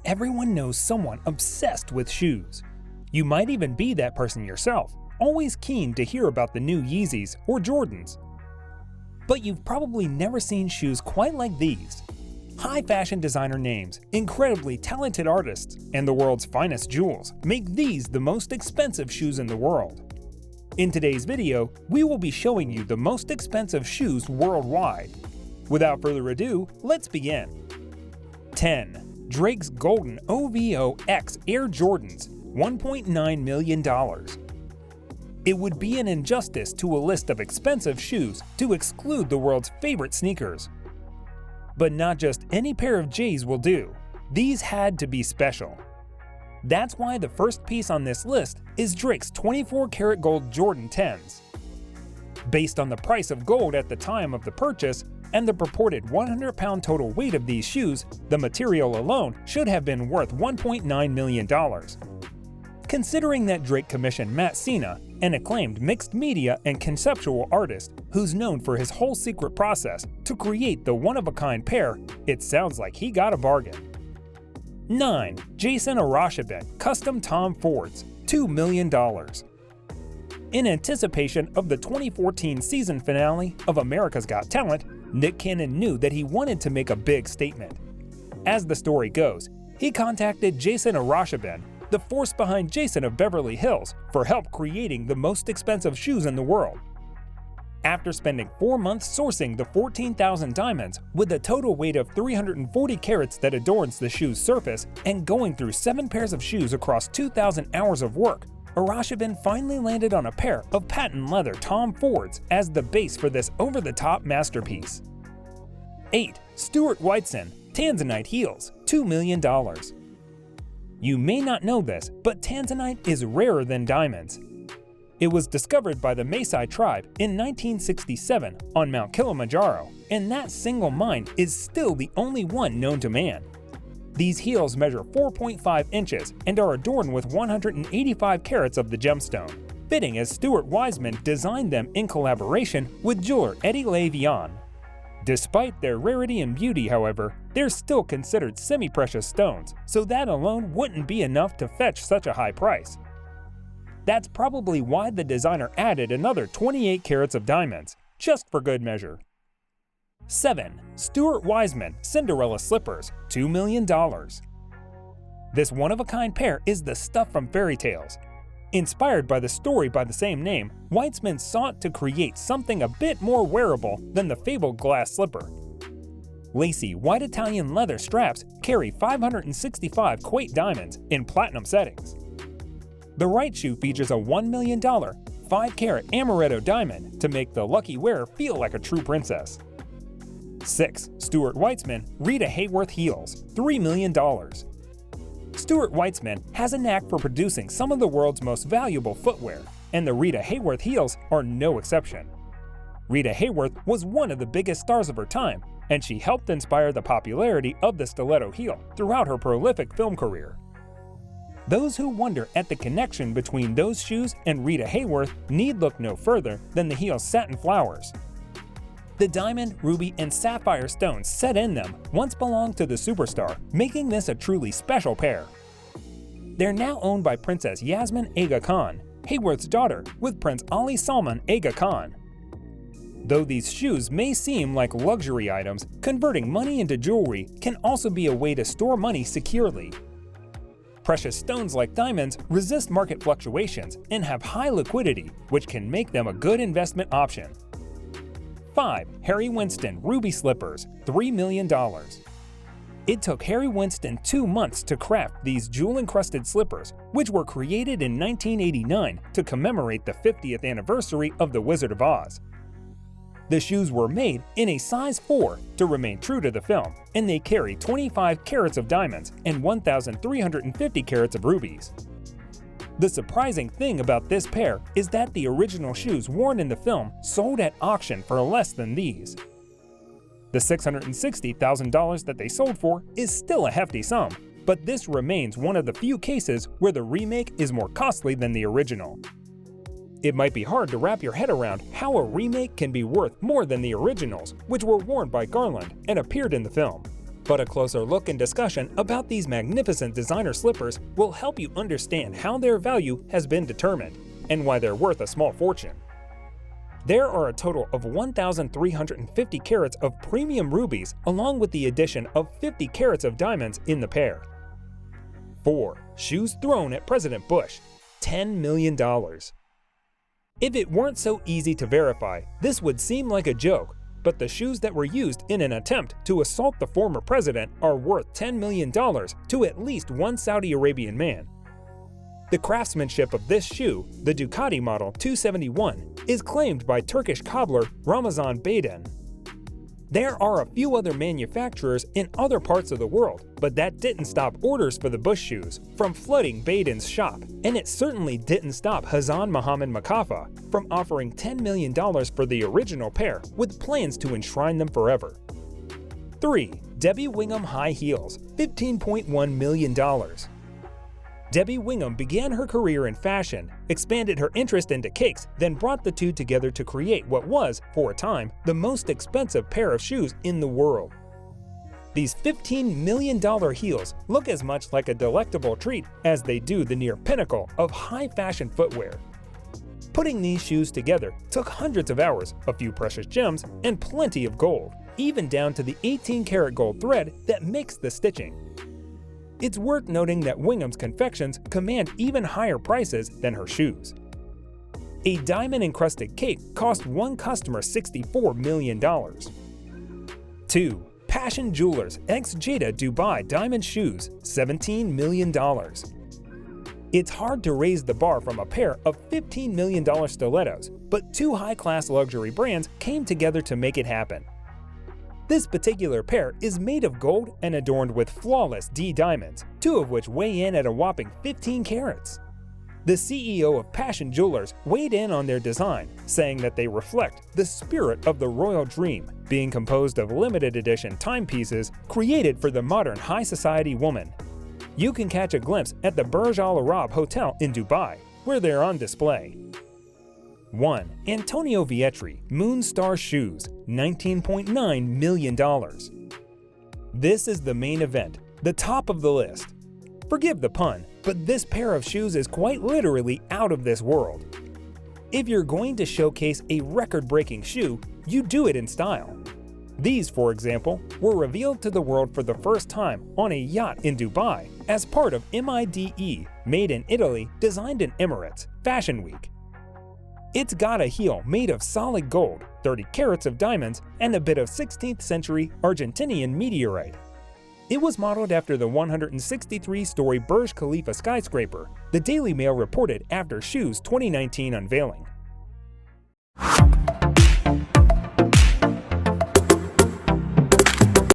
everyone knows someone obsessed with shoes. You might even be that person yourself, always keen to hear about the new Yeezys or Jordans. But you've probably never seen shoes quite like these. High fashion designer names, incredibly talented artists, and the world's finest jewels make these the most expensive shoes in the world. In today's video, we will be showing you the most expensive shoes worldwide. Without further ado, let's begin. 10. Drake's Golden OVO X Air Jordans, $1.9 million. It would be an injustice to a list of expensive shoes to exclude the world's favorite sneakers. But not just any pair of J's will do. These had to be special. That's why the first piece on this list is Drake's 24-karat gold Jordan 10s. Based on the price of gold at the time of the purchase and the purported 100-pound total weight of these shoes, the material alone should have been worth $1.9 million. Considering that Drake commissioned Matt Cena, an acclaimed mixed media and conceptual artist who's known for his whole secret process to create the one-of-a-kind pair, it sounds like he got a bargain. 9. Jason Arashabin Custom Tom Fords, $2 million. In anticipation of the 2014 season finale of America's Got Talent, Nick Cannon knew that he wanted to make a big statement. As the story goes, he contacted Jason Arashabin, the force behind Jason of Beverly Hills, for help creating the most expensive shoes in the world. After spending 4 months sourcing the 14,000 diamonds with a total weight of 340 carats that adorns the shoe's surface and going through 7 pairs of shoes across 2,000 hours of work, Arashabin finally landed on a pair of patent leather Tom Fords as the base for this over-the-top masterpiece. 8. Stuart Weitzman Tanzanite Heels, $2 million. You may not know this, but Tanzanite is rarer than diamonds. It was discovered by the Maasai tribe in 1967 on Mount Kilimanjaro, and that single mine is still the only one known to man. These heels measure 4.5 inches and are adorned with 185 carats of the gemstone, fitting as Stuart Weitzman designed them in collaboration with jeweler Eddie Levian. Despite their rarity and beauty, however, they're still considered semi-precious stones, so that alone wouldn't be enough to fetch such a high price. That's probably why the designer added another 28 carats of diamonds, just for good measure. 7. Stuart Weitzman Cinderella Slippers, $2 million. This one-of-a-kind pair is the stuff from fairy tales. Inspired by the story by the same name, Weitzman sought to create something a bit more wearable than the fabled glass slipper. Lacy white Italian leather straps carry 565 Kuwait diamonds in platinum settings. The right shoe features a $1 million 5-carat amaretto diamond to make the lucky wearer feel like a true princess. 6. Stuart Weitzman Rita Hayworth Heels, $3 million. Stuart Weitzman has a knack for producing some of the world's most valuable footwear, and the Rita Hayworth heels are no exception. Rita Hayworth was one of the biggest stars of her time, and she helped inspire the popularity of the stiletto heel throughout her prolific film career. Those who wonder at the connection between those shoes and Rita Hayworth need look no further than the heel's satin flowers. The diamond, ruby, and sapphire stones set in them once belonged to the superstar, making this a truly special pair. They're now owned by Princess Yasmin Aga Khan, Hayworth's daughter, with Prince Ali Salman Aga Khan. Though these shoes may seem like luxury items, converting money into jewelry can also be a way to store money securely. Precious stones like diamonds resist market fluctuations and have high liquidity, which can make them a good investment option. 5. Harry Winston Ruby Slippers, $3 million. It took Harry Winston 2 months to craft these jewel-encrusted slippers, which were created in 1989 to commemorate the 50th anniversary of The Wizard of Oz. The shoes were made in a size 4 to remain true to the film, and they carry 25 carats of diamonds and 1,350 carats of rubies. The surprising thing about this pair is that the original shoes worn in the film sold at auction for less than these. The $660,000 that they sold for is still a hefty sum, but this remains one of the few cases where the remake is more costly than the original. It might be hard to wrap your head around how a remake can be worth more than the originals, which were worn by Garland and appeared in the film. But a closer look and discussion about these magnificent designer slippers will help you understand how their value has been determined and why they're worth a small fortune. There are a total of 1,350 carats of premium rubies along with the addition of 50 carats of diamonds in the pair. 4. Shoes thrown at President Bush. $10 million. If it weren't so easy to verify, this would seem like a joke, but the shoes that were used in an attempt to assault the former president are worth $10 million to at least one Saudi Arabian man. The craftsmanship of this shoe, the Ducati Model 271, is claimed by Turkish cobbler Ramazan Baden. There are a few other manufacturers in other parts of the world, but that didn't stop orders for the Bush shoes from flooding Baden's shop, and it certainly didn't stop Hassan Mohammed Makafa from offering $10 million for the original pair with plans to enshrine them forever. 3. Debbie Wingham High Heels, $15.1 million. Debbie Wingham began her career in fashion, expanded her interest into cakes, then brought the two together to create what was, for a time, the most expensive pair of shoes in the world. These $15 million heels look as much like a delectable treat as they do the near pinnacle of high fashion footwear. Putting these shoes together took hundreds of hours, a few precious gems, and plenty of gold, even down to the 18-karat gold thread that makes the stitching. It's worth noting that Wingham's confections command even higher prices than her shoes. A diamond-encrusted cake cost one customer $64 million. 2. Passion Jewelers X Jada Dubai Diamond Shoes, $17 million. It's hard to raise the bar from a pair of $15 million stilettos, but two high-class luxury brands came together to make it happen. This particular pair is made of gold and adorned with flawless D diamonds, two of which weigh in at a whopping 15 carats. The CEO of Passion Jewelers weighed in on their design, saying that they reflect the spirit of the royal dream, being composed of limited edition timepieces created for the modern high society woman. You can catch a glimpse at the Burj Al Arab Hotel in Dubai, where they're on display. 1. Antonio Vietri Moonstar Shoes, $19.9 million. This is the main event, the top of the list. Forgive the pun, but this pair of shoes is quite literally out of this world. If you're going to showcase a record-breaking shoe, you do it in style. These, for example, were revealed to the world for the first time on a yacht in Dubai as part of MIDE, Made in Italy, Designed in Emirates, Fashion Week. It's got a heel made of solid gold, 30 carats of diamonds, and a bit of 16th century Argentinian meteorite. It was modeled after the 163-story Burj Khalifa skyscraper, the Daily Mail reported after Shoes' 2019 unveiling.